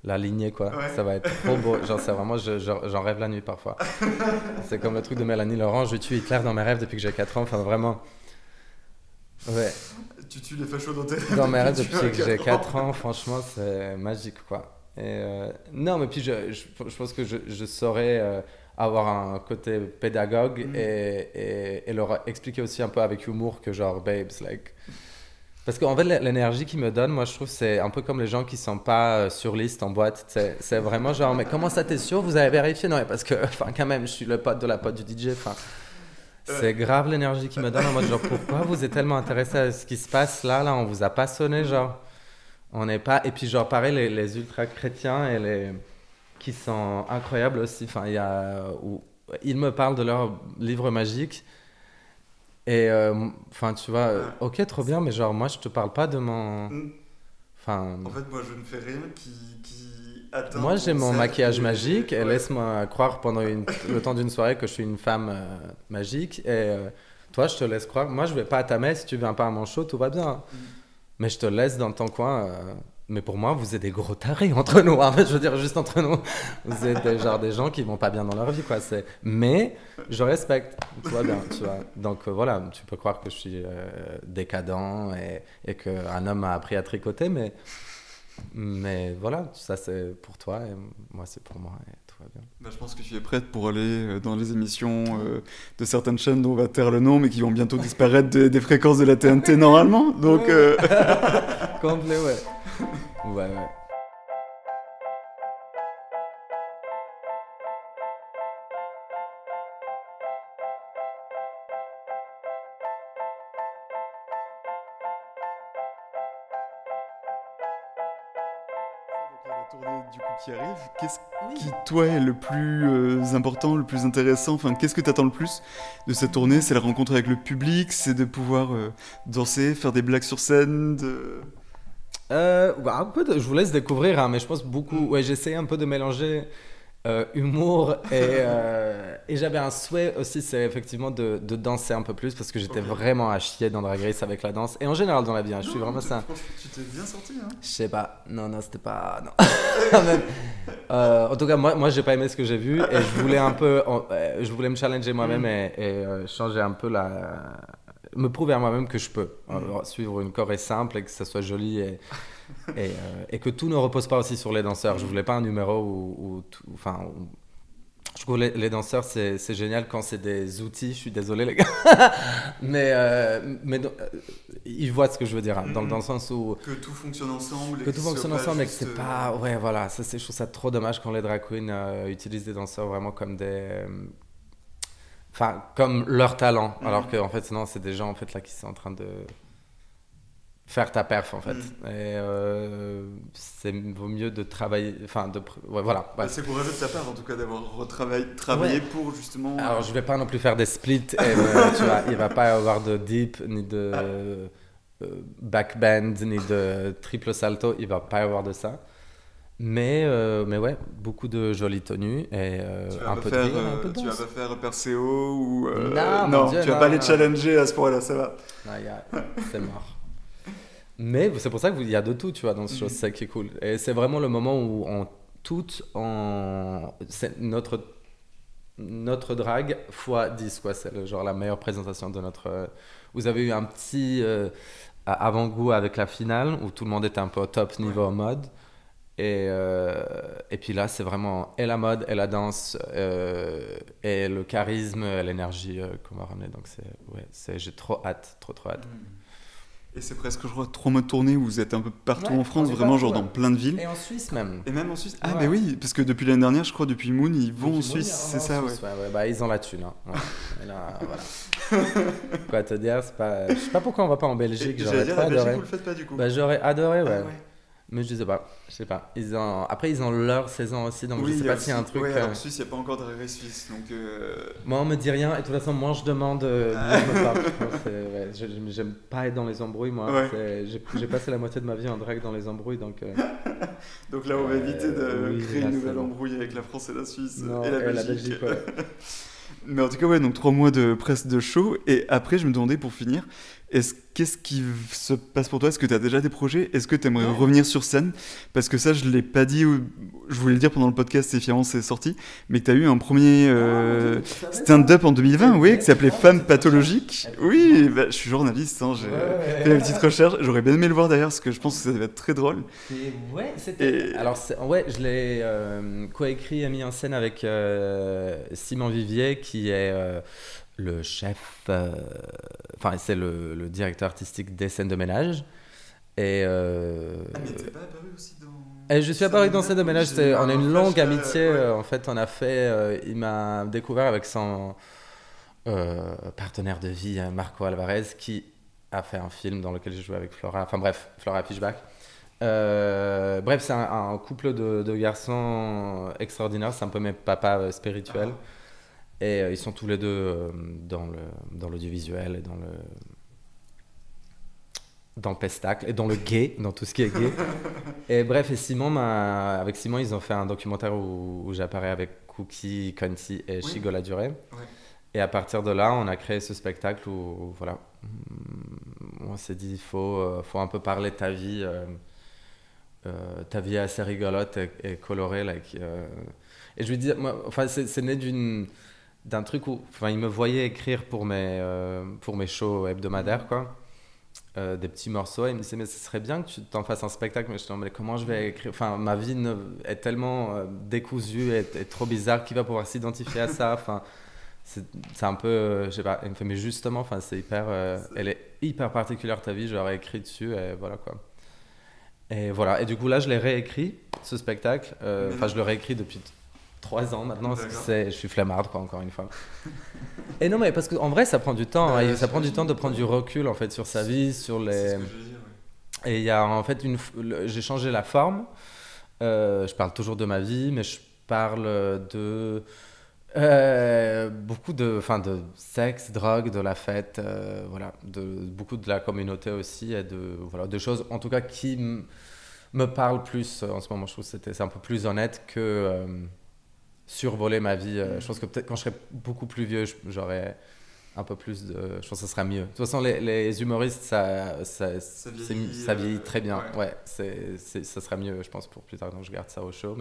l'aligner, quoi. Ouais. Ça va être trop beau. Genre, c'est vraiment, j'en rêve la nuit parfois. C'est comme le truc de Mélanie Laurent. Je tue Hitler dans mes rêves depuis que j'ai 4 ans. Enfin, vraiment. Ouais. Tu tues les fachos dans tes rêves. Dans mes rêves depuis que j'ai 4 ans. Franchement, c'est magique, quoi. Et non, mais puis je pense que je saurais avoir un côté pédagogue et leur expliquer aussi un peu avec humour que genre, babes, like... Parce qu'en fait, l'énergie qu'ils me donnent, moi, je trouve, c'est un peu comme les gens qui sont pas sur liste en boîte. C'est vraiment genre, mais comment ça, t'es sûr? Vous avez vérifié? Non, parce que, enfin, quand même, je suis le pote de la pote du DJ. Enfin, c'est grave l'énergie qu'ils me donnent en mode genre, pourquoi vous êtes tellement intéressé à ce qui se passe là, on vous a pas sonné, genre, on n'est pas. Et puis genre, pareil, les ultra chrétiens et les qui sont incroyables aussi. Enfin, il y a où ils me parlent de leur livre magique. Et enfin, tu vois, ok, trop bien, mais genre, moi, je te parle pas de mon. Enfin, En fait, moi, je ne fais rien qui atteint. moi, j'ai ton mon cercle maquillage et- magique et ouais. laisse-moi croire pendant le temps d'une soirée que je suis une femme magique. Et toi, je te laisse croire. Moi, je vais pas à ta messe, si tu viens pas à mon show, tout va bien. Mais je te laisse dans ton coin. Mais pour moi, vous êtes des gros tarés entre nous. En fait, je veux dire, juste entre nous. Vous êtes genre des gens qui vont pas bien dans leur vie, quoi. Mais je respecte. Tout va bien, tu vois. Donc voilà, tu peux croire que je suis décadent et qu'un homme m'a appris à tricoter, mais voilà, ça c'est pour toi et moi c'est pour moi et tout va bien. Bah, je pense que tu es prête pour aller dans les émissions de certaines chaînes dont on va taire le nom, mais qui vont bientôt disparaître des fréquences de la TNT normalement. Donc, Complet, ouais. Ouais. il y a la tournée du coup qui arrive. Qu'est-ce qui, toi, est le plus important, le plus intéressant? Enfin, qu'est-ce que tu attends le plus de cette tournée? C'est la rencontre avec le public, c'est de pouvoir danser, faire des blagues sur scène, Un peu je vous laisse découvrir, hein, mais je pense beaucoup. Ouais, j'essaie un peu de mélanger humour et j'avais un souhait aussi, c'est effectivement de danser un peu plus parce que j'étais vraiment à chier dans Drag Race avec la danse et en général dans la vie. Hein, je suis vraiment ça. Tu t'es bien sorti, hein? Je sais pas. Non, c'était pas. Non. Même, en tout cas, moi, j'ai pas aimé ce que j'ai vu et je voulais un peu, je voulais me challenger moi-même et changer un peu me prouver à moi-même que je peux suivre une choré simple et que ça soit joli et que tout ne repose pas aussi sur les danseurs. Je voulais pas un numéro je trouve les danseurs c'est génial quand c'est des outils. Je suis désolé les gars, mais ils voient ce que je veux dire, hein, dans le sens où Que tout fonctionne ensemble. que tout fonctionne ensemble et que c'est pas ouais voilà ça je trouve ça trop dommage quand les drag queens utilisent des danseurs vraiment comme des enfin comme leur talent alors que en fait non, c'est des gens en fait là qui sont en train de faire ta perf en fait et c'est vaut mieux de travailler enfin ouais, voilà ouais. C'est courageux de ta part en tout cas d'avoir travaillé pour justement. Alors je vais pas non plus faire des splits et tu vois, il va pas y avoir de deep ni de backbend ni de triple salto, il va pas y avoir de ça. Mais ouais, beaucoup de jolies tenues et un peu de rire, un peu de tu vas danse. pas faire Perséo ou Non, Dieu, tu vas non, pas les non. challenger à ce point-là, ça va. C'est mort. Mais c'est pour ça qu'il y a de tout, tu vois, dans ce show, c'est ça qui est cool. Et c'est vraiment le moment où c'est notre drag fois 10, quoi. C'est genre la meilleure présentation de notre... Vous avez eu un petit avant-goût avec la finale, où tout le monde était un peu au top niveau mode. Et puis là, c'est vraiment et la mode, et la danse, et le charisme, et l'énergie qu'on va ramener. Donc j'ai trop hâte, trop hâte. Et c'est presque, je crois, 3 mois de tournée où vous êtes un peu partout Ouais, en France, on est vraiment partout, genre dans ouais. plein de villes. Et en Suisse même. Et même en Suisse. Ah, Ouais. mais oui, parce que depuis l'année dernière, je crois, depuis Moon, ils vont en Depuis Suisse, Moon, c'est ça, ouais. Suisse, ouais. Bah, ils ont la thune. Hein. Ouais. Et là, voilà. Quoi te dire, c'est pas... Je sais pas pourquoi on va pas en Belgique. Et J'aurais j'allais dire, trop la Belgique, adoré. vous le faites pas du coup. Bah, j'aurais adoré, ouais. Ah, ouais. Mais je sais pas. Après, ils ont leur saison aussi, donc Oui, je sais pas s'il y a un truc. Ouais, alors en Suisse, il n'y a pas encore de Drag Race Suisse, donc. Moi, on me dit rien, et de toute façon, moi, je demande. Moi, je me parle. Ouais, j'aime pas être dans les embrouilles, moi. Ouais. J'ai passé la moitié de ma vie en drag dans les embrouilles, donc. Donc là, on va éviter de oui, créer là, une c'est nouvelle bon. embrouille avec la France et la Suisse Non, et la Belgique. ouais. Mais en tout cas, ouais, donc 3 mois de presse de show. Et après, je me demandais pour finir, Qu'est-ce qui se passe pour toi? Est-ce que tu as déjà des projets? Est-ce que tu aimerais revenir sur scène? Parce que ça, je ne l'ai pas dit, je voulais le dire pendant le podcast et finalement c'est sorti, mais que tu as eu un premier stand-up en 2020, oui, qui s'appelait Femme pathologique. Oui, bah, je suis journaliste, hein, j'ai fait une petite recherche. J'aurais bien aimé le voir d'ailleurs, parce que je pense que ça va être très drôle. Ouais, c'était. Alors, je l'ai coécrit et mis en scène avec Simon Vivier, qui est le chef, enfin, c'est le directeur artistique des scènes de ménage. Et, mais t'es pas apparu aussi dans... Et je suis apparu dans scènes de ménage, on a une longue amitié. Ouais. En fait, on a fait. Il m'a découvert avec son partenaire de vie, Marco Alvarez, qui a fait un film dans lequel j'ai joué avec Flora. Enfin bref, Flora Fischbach. Bref, c'est un couple de garçons extraordinaires. C'est un peu mes papas spirituels. Et ils sont tous les deux dans l'audiovisuel et dans le pestacle et dans le gay, dans tout ce qui est gay. Et bref, avec Simon, ils ont fait un documentaire où j'apparais avec Cookie, Conti et Chigo La Durée. Ouais. Et à partir de là, on a créé ce spectacle où voilà, on s'est dit il faut un peu parler de ta vie. Ta vie est assez rigolote et colorée. Et je lui dis, c'est né d'un truc où il me voyait écrire pour mes shows hebdomadaires, quoi. Des petits morceaux, et il me disait mais ce serait bien que tu t'en fasses un spectacle, mais je me disais mais comment je vais écrire, ma vie est tellement décousue et trop bizarre, qui va pouvoir s'identifier à ça, c'est un peu je sais pas. Il me fait mais justement, c'est hyper elle est hyper particulière ta vie, j'aurais écrit dessus et voilà quoi. Et voilà, et du coup là je l'ai réécrit ce spectacle, je le réécris depuis 3 ans maintenant, parce que je suis flemmarde, quoi, encore une fois. Et non, mais parce qu'en vrai, ça prend du temps. Ça prend du temps de prendre du recul, en fait, sur sa vie, sur les... C'est ce que je veux dire, ouais. Et il y a, en fait, j'ai changé la forme. Je parle toujours de ma vie, mais je parle de... beaucoup de sexe, drogue, de la fête, voilà, beaucoup de la communauté aussi, et de choses, en tout cas, qui me parlent plus en ce moment. Je trouve que c'est un peu plus honnête que... survoler ma vie. Je pense que peut-être quand je serai beaucoup plus vieux, j'aurai un peu plus de... Je pense que ça sera mieux. De toute façon, les humoristes, ça vieillit très bien. Ouais, ça sera mieux, je pense, pour plus tard. Donc, je garde ça au show.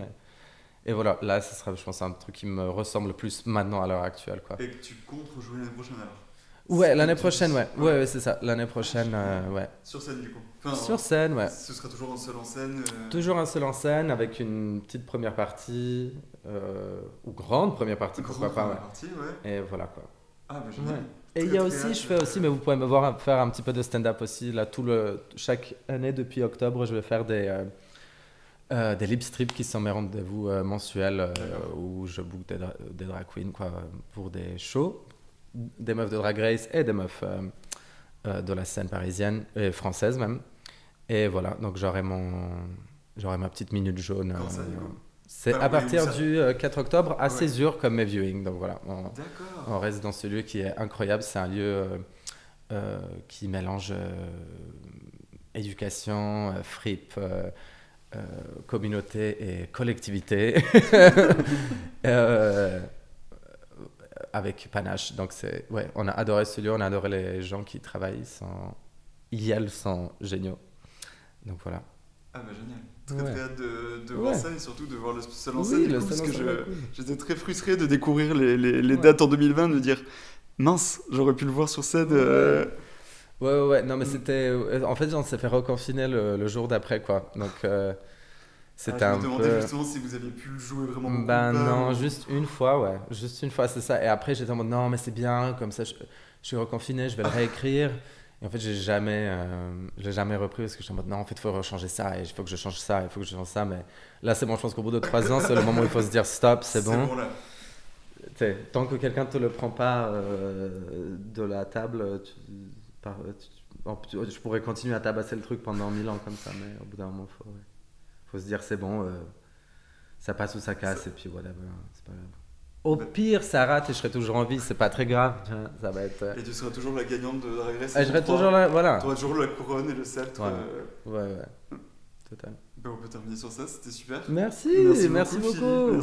Et voilà, là, ça sera, je pense, un truc qui me ressemble le plus maintenant à l'heure actuelle, quoi. Et que tu comptes rejouer l'année prochaine, alors? Ouais, l'année prochaine, ouais. Ouais, c'est ça. L'année prochaine, ouais. Sur scène, du coup? Sur scène, ouais. Ce sera toujours un seul en scène Toujours un seul en scène, avec une petite première partie, ou grande première partie, pourquoi pas. Ouais. Et voilà, quoi. Ah, bah génial. Ouais. Et il y a aussi, je fais aussi, mais vous pouvez me voir faire un petit peu de stand-up aussi. Là, chaque année, depuis octobre, je vais faire des lip strips qui sont mes rendez-vous mensuels, où je book des drag queens, quoi, pour des shows. Des meufs de Drag Race et des meufs de la scène parisienne et française même. Et voilà, donc j'aurai ma petite minute jaune. C'est à partir du 4 octobre à Césure comme mes viewings. Donc voilà, on reste dans ce lieu qui est incroyable. C'est un lieu qui mélange éducation, fripe, communauté et collectivité. Avec panache. Donc on a adoré ce lieu, on a adoré les gens qui travaillent. Ils sont géniaux. Donc voilà. Ah bah génial. Très hâte de voir ça, et surtout de voir le seul en scène, parce que j'étais très frustré de découvrir les dates en 2020, de me dire mince, j'aurais pu le voir sur scène. Ouais. Non, mais c'était... En fait, on s'est fait reconfiner le jour d'après, quoi. Donc... C'était je me demandais justement si vous aviez pu le jouer vraiment beaucoup. Non, juste une fois, ouais. Juste une fois, c'est ça. Et après, j'étais en mode, non, mais c'est bien, comme ça, je suis reconfiné, je vais le réécrire. Et en fait, je l'ai jamais repris, parce que j'étais en mode, non, en fait, il faut rechanger ça, et il faut que je change ça, il faut que je change ça. Mais là, c'est bon, je pense qu'au bout de 3 ans, c'est le moment où il faut se dire, stop, c'est bon. Là. Tant que quelqu'un ne te le prend pas de la table, je pourrais continuer à tabasser le truc pendant 1000 ans comme ça, mais au bout d'un moment, faut se dire c'est bon, ça passe ou ça casse, et puis whatever, c'est pas grave. Au pire, ça rate et je serai toujours en vie, c'est pas très grave. Ça va être. Et tu seras toujours la gagnante de Drag Race. Je serai toujours là, voilà. Tu auras toujours la couronne et le sceptre. Ouais. Total. Ben, on peut terminer sur ça, c'était super. Merci beaucoup.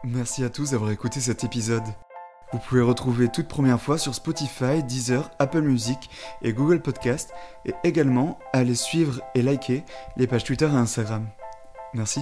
Merci à tous d'avoir écouté cet épisode. Vous pouvez retrouver toute première fois sur Spotify, Deezer, Apple Music et Google Podcast, et également aller suivre et liker les pages Twitter et Instagram. Merci.